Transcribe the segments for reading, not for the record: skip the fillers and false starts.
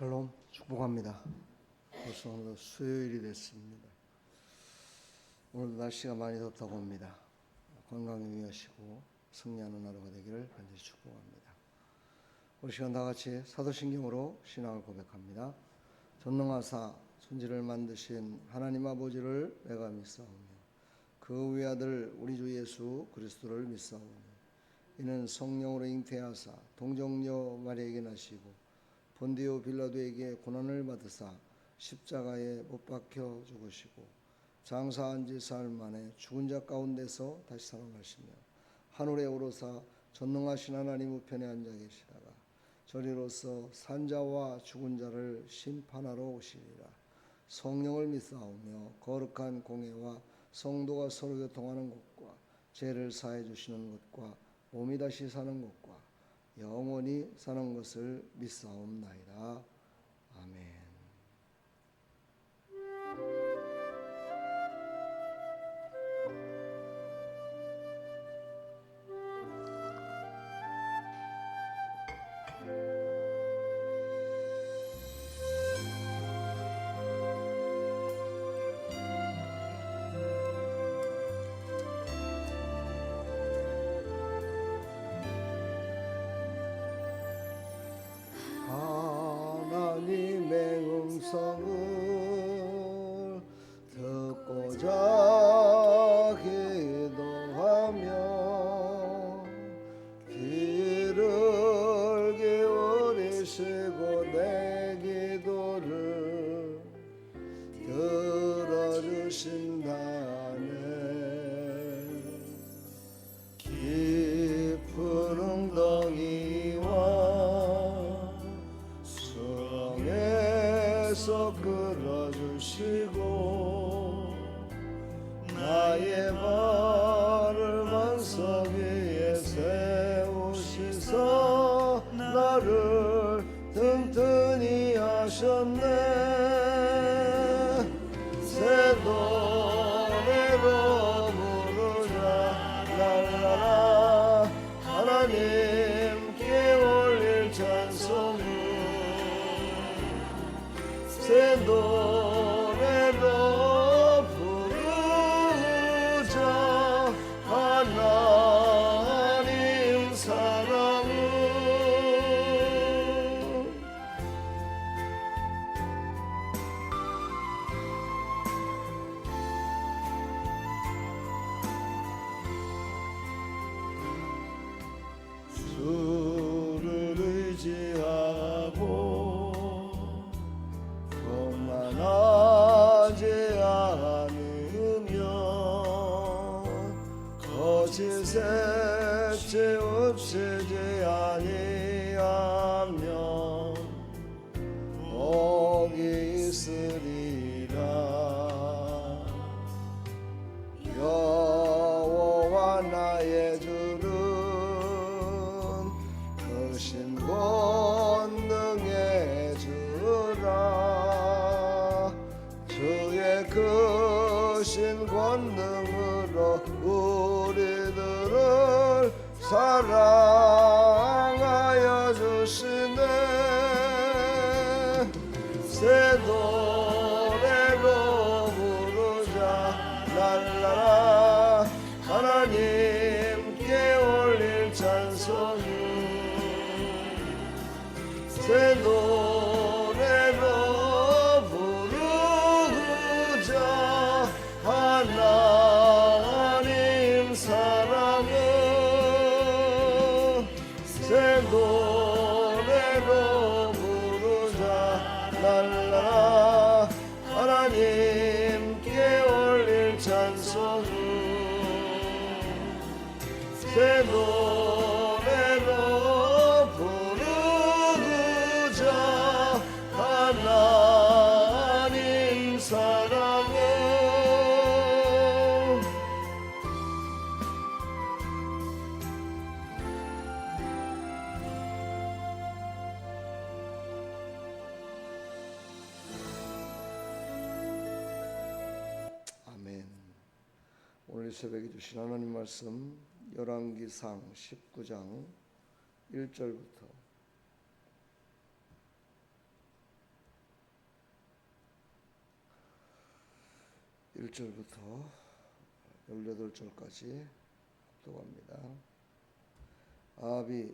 샬롬, 축복합니다. 벌써 오늘도 수요일이 됐습니다. 오늘도 날씨가 많이 덥다고 합니다. 건강 유의하시고 승리하는 하루가 되기를 반드시 축복합니다. 우리 시간 다 같이 사도신경으로 신앙을 고백합니다. 전능하사 천지를 만드신 하나님 아버지를 내가 믿사오며 그 외아들 우리 주 예수 그리스도를 믿사오며 이는 성령으로 잉태하사 동정녀 마리아에게 나시고 본디오 빌라도에게 고난을 받으사 십자가에 못 박혀 죽으시고 장사한 지 사흘 만에 죽은 자 가운데서 다시 살아나시며 하늘에 오르사 전능하신 하나님 우편에 앉아 계시다가 저리로서 산자와 죽은 자를 심판하러 오시리라. 성령을 믿사오며 거룩한 공회와 성도가 서로 교통하는 것과 죄를 사해 주시는 것과 몸이 다시 사는 것과 영원히 사는 것을 믿사옵나이다. 아멘. 하나님의 음성을 듣고자 기도하며 귀를 기울이시고 내 기도를 들어주신다네. 깊은 웅덩이와 수렁에서 끌어주시고 나의 발을 반석 위에 세우시사 나를 튼튼히 하셨네. 새 노래로 부르자 랄라라 하나님께 올릴 찬송을 새 노래로 부르자 하나님 사랑을. 주를 의지하고 교만하지 않으며 거짓에 치우치지 아니하면 복이 있으리라. 여호와 나의 주는 크신 권능의 주라. 주의 크신 권능으로 우리들을 사랑하여 주시네. 새 노래로 부르자 랄라라 하나님께 올릴 찬송을 새 노래로 부르자 하나님 사랑을. 새 노래로 부르자 랄라라 하나님께 올릴 찬송을 새 노래로 부르자 하나님 사랑을. 아멘. 오늘 새벽에 주신 하나님 말씀 열왕기상 19장 1절부터 1절부터 18절까지 독합니다. 아합이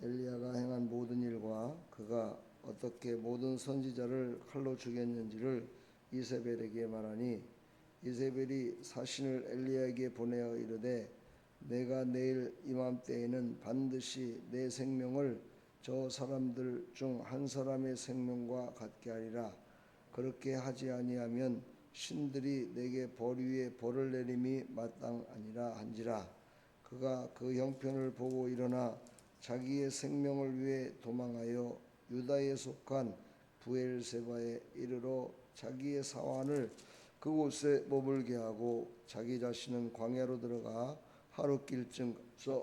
엘리야가 행한 모든 일과 그가 어떻게 모든 선지자를 칼로 죽였는지를 이세벨에게 말하니 이세벨이 사신을 엘리야에게 보내어 이르되 내가 내일 이맘때에는 반드시 내 생명을 저 사람들 중 한 사람의 생명과 같게 하리라. 그렇게 하지 아니하면 신들이 내게 벌 위에 벌을 내림이 마땅하니라 한지라. 그가 그 형편을 보고 일어나 자기의 생명을 위해 도망하여 유다에 속한 부엘세바에 이르러 자기의 사환을 그곳에 머물게 하고 자기 자신은 광야로 들어가 하룻길쯤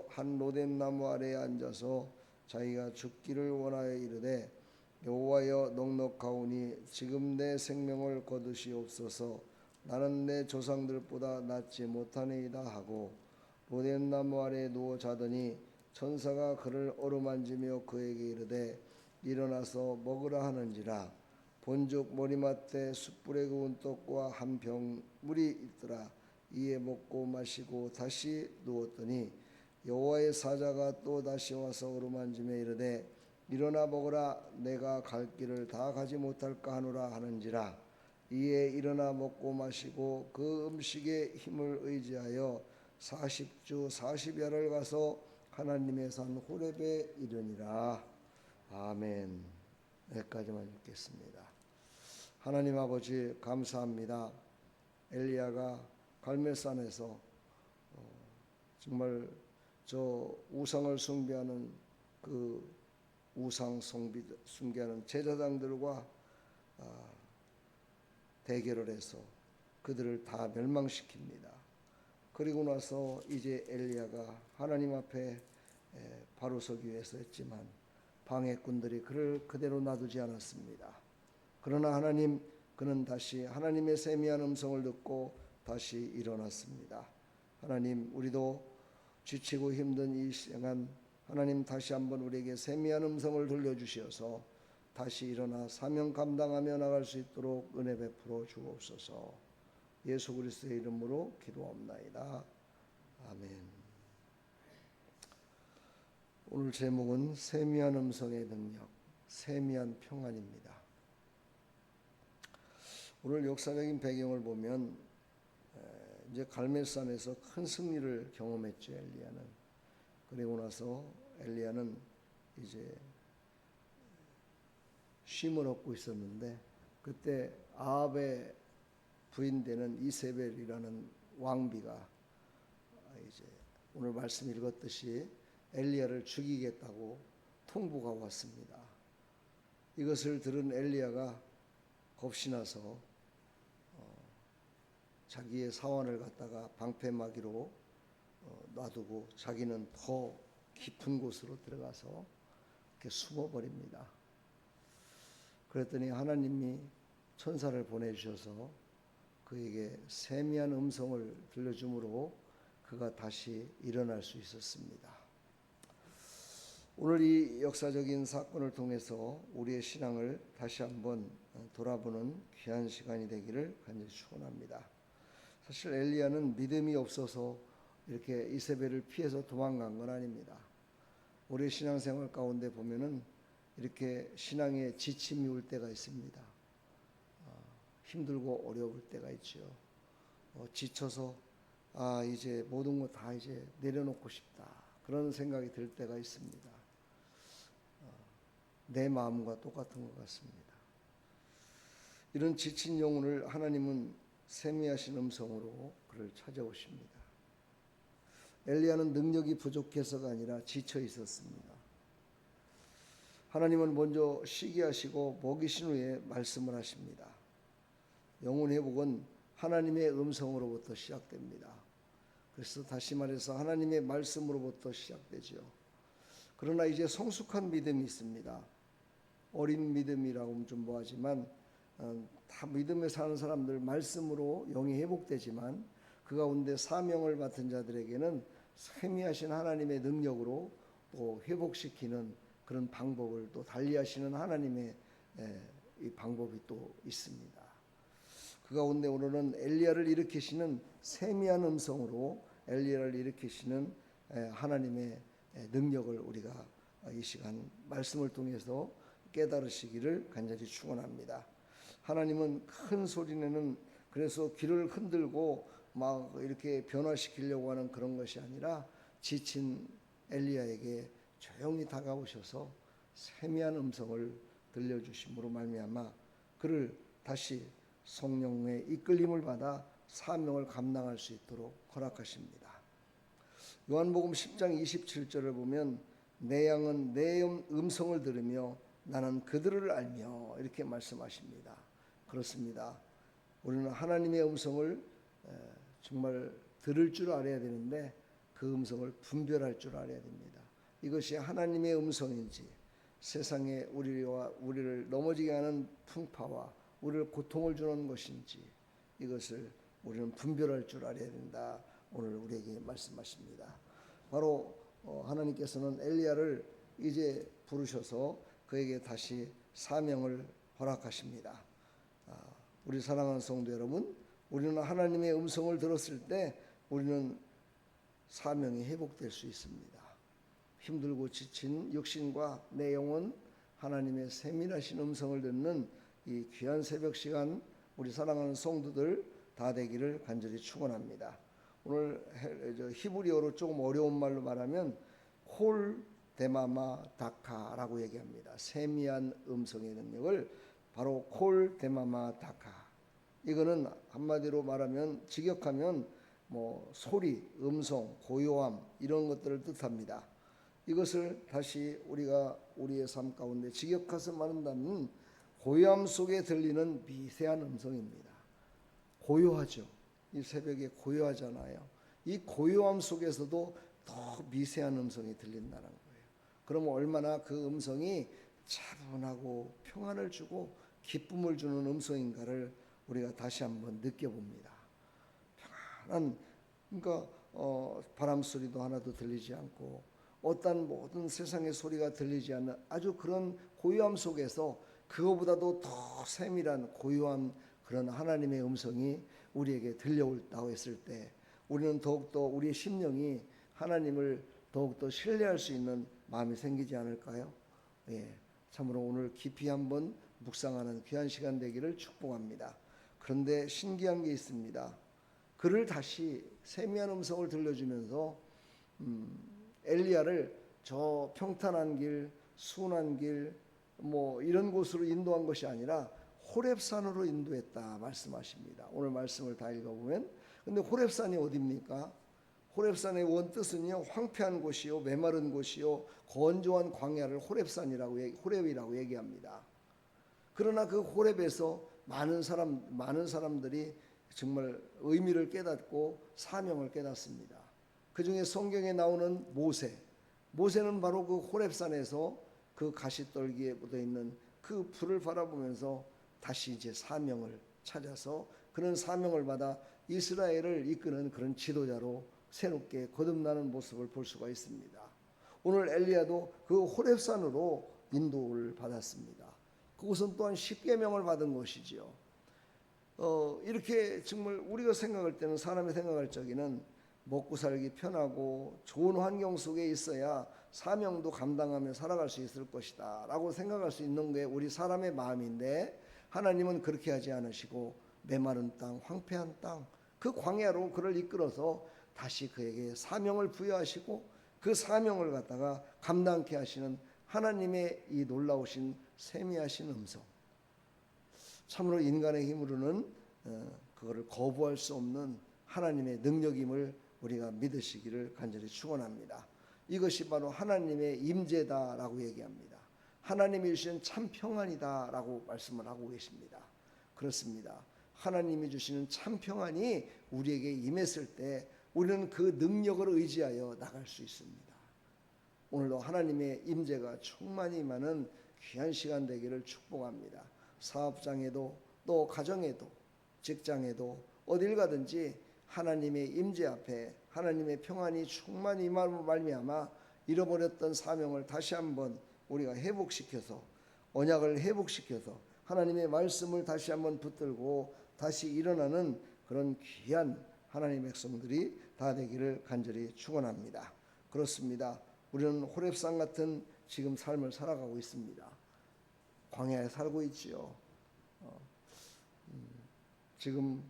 한 로뎀 나무 아래에 앉아서 자기가 죽기를 원하여 이르되 여호와여 넉넉하오니 지금 내 생명을 거두시옵소서. 나는 내 조상들보다 낫지 못하니이다 하고 로뎀 나무 아래에 누워 자더니 천사가 그를 어루만지며 그에게 이르되 일어나서 먹으라 하는지라. 본즉 머리맡에 숯불에 구운 떡과 한 병 물이 있더라. 이에 먹고 마시고 다시 누웠더니 여호와의 사자가 또 다시 와서 어루만지며 이르되 일어나 먹으라. 내가 갈 길을 다 가지 못할까 하노라 하는지라. 이에 일어나 먹고 마시고 그 음식의 힘을 의지하여 40주 40야를 가서 하나님의 산 호렙에 이르니라. 아멘. 여기까지만 읽겠습니다. 하나님 아버지 감사합니다. 엘리야가 갈멜산에서 정말 저 우상을 숭배하는 그 우상 숭배하는 제사장들과 대결을 해서 그들을 다 멸망시킵니다. 그리고 나서 이제 엘리야가 하나님 앞에 바로 서기 위해서 했지만 방해꾼들이 그를 그대로 놔두지 않았습니다. 그러나 하나님, 그는 다시 하나님의 세미한 음성을 듣고 다시 일어났습니다. 하나님, 우리도 지치고 힘든 이 시간 하나님 다시 한번 우리에게 세미한 음성을 들려주셔서 다시 일어나 사명 감당하며 나갈 수 있도록 은혜 베풀어 주옵소서. 예수 그리스도의 이름으로 기도합나이다. 아멘. 오늘 제목은 세미한 음성의 능력, 세미한 평안입니다. 오늘 역사적인 배경을 보면 이제 갈멜산에서 큰 승리를 경험했죠, 엘리야는. 그리고 나서 엘리야는 이제 쉼을 얻고 있었는데 그때 아합의 부인 되는 이세벨이라는 왕비가 이제 오늘 말씀 읽었듯이 엘리야를 죽이겠다고 통보가 왔습니다. 이것을 들은 엘리야가 겁이 나서 자기의 사환을 갖다가 방패막이로 놔두고 자기는 더 깊은 곳으로 들어가서 이렇게 숨어버립니다. 그랬더니 하나님이 천사를 보내주셔서 그에게 세미한 음성을 들려주므로 그가 다시 일어날 수 있었습니다. 오늘 이 역사적인 사건을 통해서 우리의 신앙을 다시 한번 돌아보는 귀한 시간이 되기를 간절히 축원합니다. 사실 엘리야는 믿음이 없어서 이렇게 이세벨을 피해서 도망간 건 아닙니다. 우리의 신앙생활 가운데 보면은 이렇게 신앙에 지침이 올 때가 있습니다. 힘들고 어려울 때가 있죠. 지쳐서 이제 모든 거 다 이제 내려놓고 싶다, 그런 생각이 들 때가 있습니다. 내 마음과 똑같은 것 같습니다. 이런 지친 영혼을 하나님은 세미하신 음성으로 그를 찾아오십니다. 엘리야는 능력이 부족해서가 아니라 지쳐 있었습니다. 하나님은 먼저 쉬게 하시고 먹이신 후에 말씀을 하십니다. 영혼 회복은 하나님의 음성으로부터 시작됩니다. 그래서 다시 말해서 하나님의 말씀으로부터 시작되죠. 그러나 이제 성숙한 믿음이 있습니다. 어린 믿음이라고 하면 좀 뭐하지만 다 믿음에 사는 사람들 말씀으로 영이 회복되지만 그 가운데 사명을 맡은 자들에게는 세미하신 하나님의 능력으로 또 회복시키는 그런 방법을 또 달리하시는 하나님의 이 방법이 또 있습니다. 그 가운데 오늘은 엘리야를 일으키시는 세미한 음성으로 엘리야를 일으키시는 하나님의 능력을 우리가 이 시간 말씀을 통해서 깨달으시기를 간절히 축원합니다. 하나님은 큰 소리내는, 그래서 귀를 흔들고 막 이렇게 변화시키려고 하는 그런 것이 아니라 지친 엘리야에게 조용히 다가오셔서 세미한 음성을 들려주심으로 말미암아 그를 다시 성령의 이끌림을 받아 사명을 감당할 수 있도록 허락하십니다. 요한복음 10장 27절을 보면 내 양은 내 음성을 들으며 나는 그들을 알며 이렇게 말씀하십니다. 그렇습니다. 우리는 하나님의 음성을 정말 들을 줄 알아야 되는데 그 음성을 분별할 줄 알아야 됩니다. 이것이 하나님의 음성인지 세상에 우리를 넘어지게 하는 풍파와 우리를 고통을 주는 것인지 이것을 우리는 분별할 줄 알아야 된다. 오늘 우리에게 말씀하십니다. 바로 하나님께서는 엘리야를 이제 부르셔서 그에게 다시 사명을 허락하십니다. 우리 사랑하는 성도 여러분, 우리는 하나님의 음성을 들었을 때 우리는 사명이 회복될 수 있습니다. 힘들고 지친 육신과 내 영혼 하나님의 세밀하신 음성을 듣는 이 귀한 새벽 시간 우리 사랑하는 성도들 다 되기를 간절히 축원합니다. 오늘 히브리어로 조금 어려운 말로 말하면 콜 데마마 다카라고 얘기합니다. 세미한 음성의 능력을 바로 콜 데마마 다카. 이거는 한마디로 말하면 직역하면 소리, 음성, 고요함 이런 것들을 뜻합니다. 이것을 다시 우리가 우리의 삶 가운데 직역해서 말한다면 고요함 속에 들리는 미세한 음성입니다. 고요하죠. 이 새벽에 고요하잖아요. 이 고요함 속에서도 더 미세한 음성이 들린다는 거예요. 그러면 얼마나 그 음성이 차분하고 평안을 주고 기쁨을 주는 음성인가를 우리가 다시 한번 느껴봅니다. 평안한, 그러니까 바람 소리도 하나도 들리지 않고 어떤 모든 세상의 소리가 들리지 않는 아주 그런 고요함 속에서 그거보다도 더 세밀한 고요한 그런 하나님의 음성이 우리에게 들려온다고 했을 때 우리는 더욱더 우리의 심령이 하나님을 더욱더 신뢰할 수 있는 마음이 생기지 않을까요? 예, 참으로 오늘 깊이 한번 묵상하는 귀한 시간 되기를 축복합니다. 그런데 신기한 게 있습니다. 그를 다시 세미한 음성을 들려주면서 엘리야를 저 평탄한 길, 순한 길 이런 곳으로 인도한 것이 아니라 호렙산으로 인도했다 말씀하십니다. 오늘 말씀을 다 읽어보면 근데 호렙산이 어디입니까? 호렙산의 원뜻은요 황폐한 곳이요 메마른 곳이요 건조한 광야를 호렙이라고 얘기합니다. 그러나 그 호렙에서 많은 사람들이 정말 의미를 깨닫고 사명을 깨닫습니다. 그 중에 성경에 나오는 모세는 바로 그 호렙산에서 그 가시떨기에 묻어 있는 그 불을 바라보면서 다시 이제 사명을 찾아서 그런 사명을 받아 이스라엘을 이끄는 그런 지도자로 새롭게 거듭나는 모습을 볼 수가 있습니다. 오늘 엘리야도 그 호렙산으로 인도를 받았습니다. 그곳은 또한 십계명을 받은 것이지요. 이렇게 정말 우리가 생각할 때는 사람이 생각할 적에는 먹고 살기 편하고 좋은 환경 속에 있어야 사명도 감당하며 살아갈 수 있을 것이다 라고 생각할 수 있는 게 우리 사람의 마음인데 하나님은 그렇게 하지 않으시고 메마른 땅, 황폐한 땅, 그 광야로 그를 이끌어서 다시 그에게 사명을 부여하시고 그 사명을 갖다가 감당케 하시는 하나님의 이 놀라우신 세미하신 음성, 참으로 인간의 힘으로는 그거를 거부할 수 없는 하나님의 능력임을 우리가 믿으시기를 간절히 축원합니다. 이것이 바로 하나님의 임재다라고 얘기합니다. 하나님이 주시는 참 평안이다라고 말씀을 하고 계십니다. 그렇습니다. 하나님이 주시는 참 평안이 우리에게 임했을 때 우리는 그 능력을 의지하여 나갈 수 있습니다. 오늘도 하나님의 임재가 충만히 임하는 귀한 시간 되기를 축복합니다. 사업장에도 또 가정에도 직장에도 어딜 가든지 하나님의 임재 앞에 하나님의 평안이 충만히 임함으로 말미암아 잃어버렸던 사명을 다시 한번 우리가 회복시켜서 언약을 회복시켜서 하나님의 말씀을 다시 한번 붙들고 다시 일어나는 그런 귀한 하나님의 백성들이 다 되기를 간절히 축원합니다. 그렇습니다. 우리는 호렙산 같은 지금 삶을 살아가고 있습니다. 광야에 살고 있지요. 지금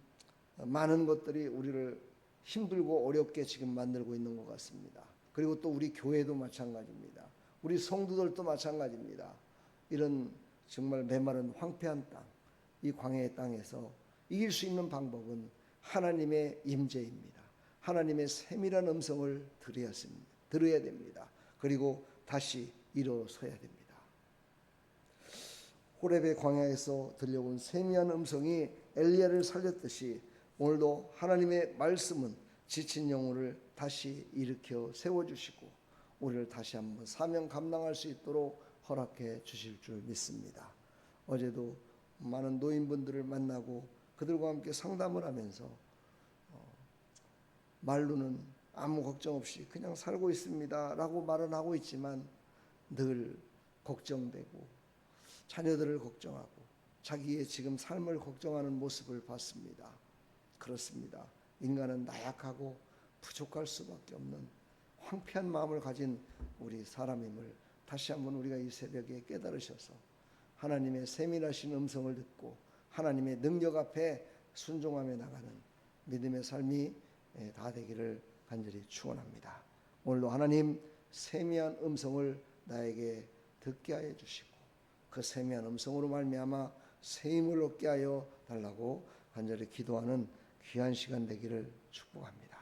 많은 것들이 우리를 힘들고 어렵게 지금 만들고 있는 것 같습니다. 그리고 또 우리 교회도 마찬가지입니다. 우리 성도들도 마찬가지입니다. 이런 정말 메마른 황폐한 땅, 이 광야의 땅에서 이길 수 있는 방법은 하나님의 임재입니다. 하나님의 세밀한 음성을 들어야 됩니다. 그리고 다시 일어서야 됩니다. 호렙의 광야에서 들려온 세미한 음성이 엘리야를 살렸듯이 오늘도 하나님의 말씀은 지친 영혼을 다시 일으켜 세워주시고 우리를 다시 한번 사명 감당할 수 있도록 허락해 주실 줄 믿습니다. 어제도 많은 노인분들을 만나고 그들과 함께 상담을 하면서 말로는 아무 걱정 없이 그냥 살고 있습니다 라고 말은 하고 있지만 늘 걱정되고 자녀들을 걱정하고 자기의 지금 삶을 걱정하는 모습을 봤습니다. 그렇습니다. 인간은 나약하고 부족할 수밖에 없는 황폐한 마음을 가진 우리 사람임을 다시 한번 우리가 이 새벽에 깨달으셔서 하나님의 세밀하신 음성을 듣고 하나님의 능력 앞에 순종하며 나가는 믿음의 삶이 다 되기를 간절히 축원합니다. 오늘도 하나님 세미한 음성을 나에게 듣게 하여 주시고 그 세미한 음성으로 말미암아 새 힘을 얻게 하여 달라고 간절히 기도하는 귀한 시간 되기를 축복합니다.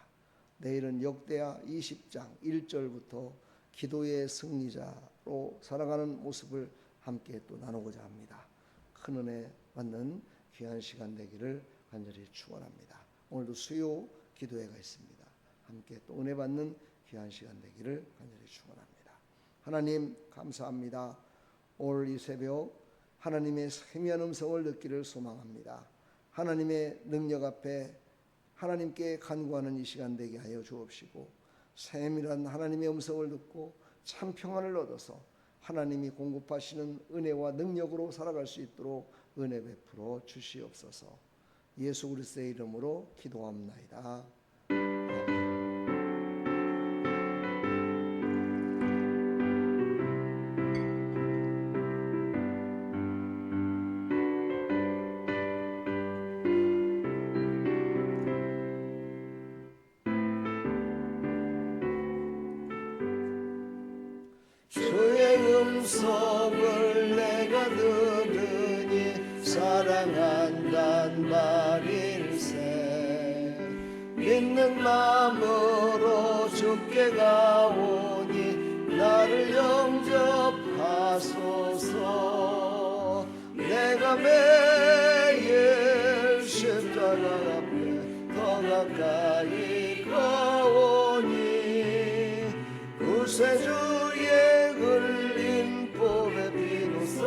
내일은 역대하 20장 1절부터 기도의 승리자로 살아가는 모습을 함께 또 나누고자 합니다. 큰 은혜 받는 귀한 시간 되기를 간절히 축원합니다. 오늘도 수요 기도회가 있습니다. 함께 또 은혜 받는 귀한 시간 되기를 간절히 축원합니다. 하나님 감사합니다. 오늘 이 새벽 하나님의 세미한 음성을 듣기를 소망합니다. 하나님의 능력 앞에 하나님께 간구하는 이 시간 되게 하여 주옵시고 세밀한 하나님의 음성을 듣고 참 평안을 얻어서 하나님이 공급하시는 은혜와 능력으로 살아갈 수 있도록 은혜 베풀어 주시옵소서. 예수 그리스도의 이름으로 기도합나이다. 주의 음성을 내가 들으니 사랑한단 말일세. 믿는 마음으로 주께 가오니 나를 영접하소서. 내가 매일 십자가 앞에 더 가까이 가오니 구세주의 흘린 봄의 비로소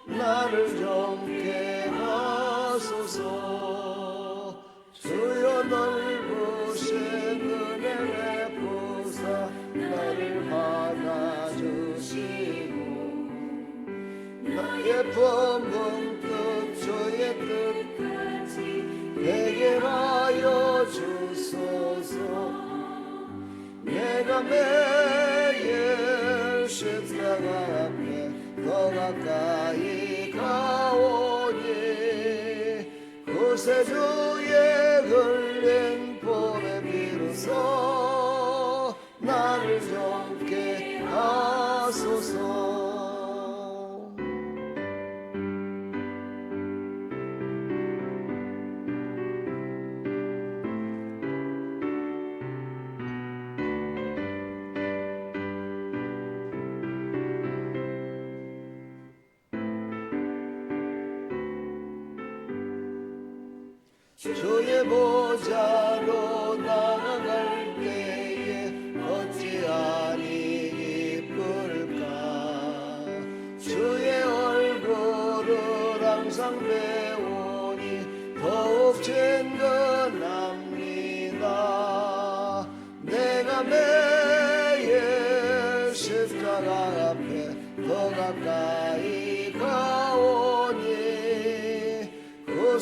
나를 정케 하소서. 주여 넓으신 은혜 베푸사 나를 받아주시고 나의 품은 뜻 주의 뜻까지 해결하여 주소서. 내가 매일 십자가 앞에 더 가까이 가오니 구세주의 흘린 봄의 비로소 나를 정케 하소서. 주의 보좌로 나아갈 때에 어찌하니 기쁠까. 주의 얼굴을 항상 배우니 더욱 친근합니다. 내가 매일 십자가 앞에 더 가까이 가오니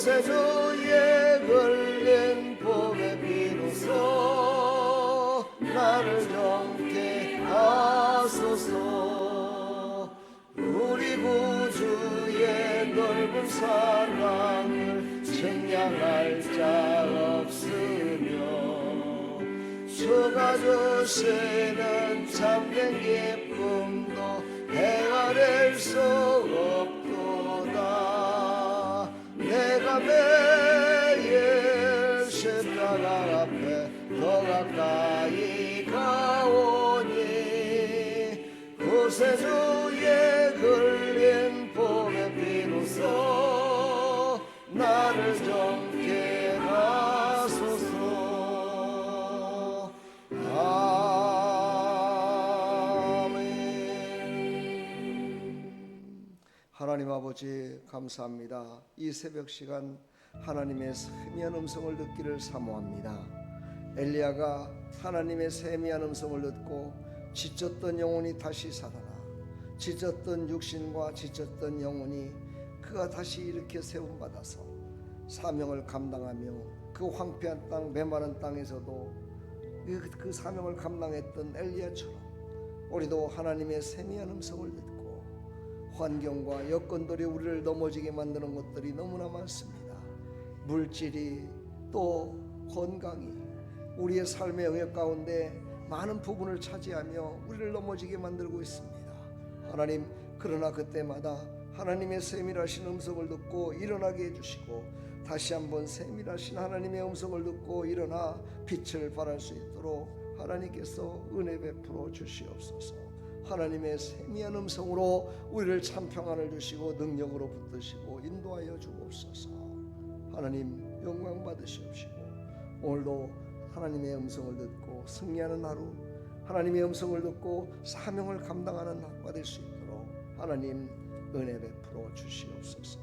구세주에 걸린 봄에 비로소 나를 정케 하소서. 우리 구주의 넓은 사랑을 측량할 자 없으며 주가 주시는 참된 기쁨도 헤아릴 수 없도다. 내가 매일 십자가 앞에 더 가까이 가오니 구세주에 걸린 봄에 비로소 나를 정케 하소서. 하나님 아버지 감사합니다. 이 새벽 시간 하나님의 세미한 음성을 듣기를 사모합니다. 엘리야가 하나님의 세미한 음성을 듣고 지쳤던 영혼이 다시 살아나 지쳤던 육신과 지쳤던 영혼이 그가 다시 일으켜 세움받아서 사명을 감당하며 그 황폐한 땅 메마른 땅에서도 그 사명을 감당했던 엘리야처럼 우리도 하나님의 세미한 음성을 듣고 환경과 여건들이 우리를 넘어지게 만드는 것들이 너무나 많습니다. 물질이 또 건강이 우리의 삶의 영역 가운데 많은 부분을 차지하며 우리를 넘어지게 만들고 있습니다. 하나님, 그러나 그때마다 하나님의 세밀하신 음성을 듣고 일어나게 해주시고 다시 한번 세밀하신 하나님의 음성을 듣고 일어나 빛을 발할 수 있도록 하나님께서 은혜 베풀어 주시옵소서. 하나님의 세미한 음성으로 우리를 참 평안을 주시고 능력으로 붙드시고 인도하여 주옵소서. 하나님 영광 받으시옵시고 오늘도 하나님의 음성을 듣고 승리하는 하루, 하나님의 음성을 듣고 사명을 감당하는 하루가 될 수 있도록 하나님 은혜 베풀어 주시옵소서.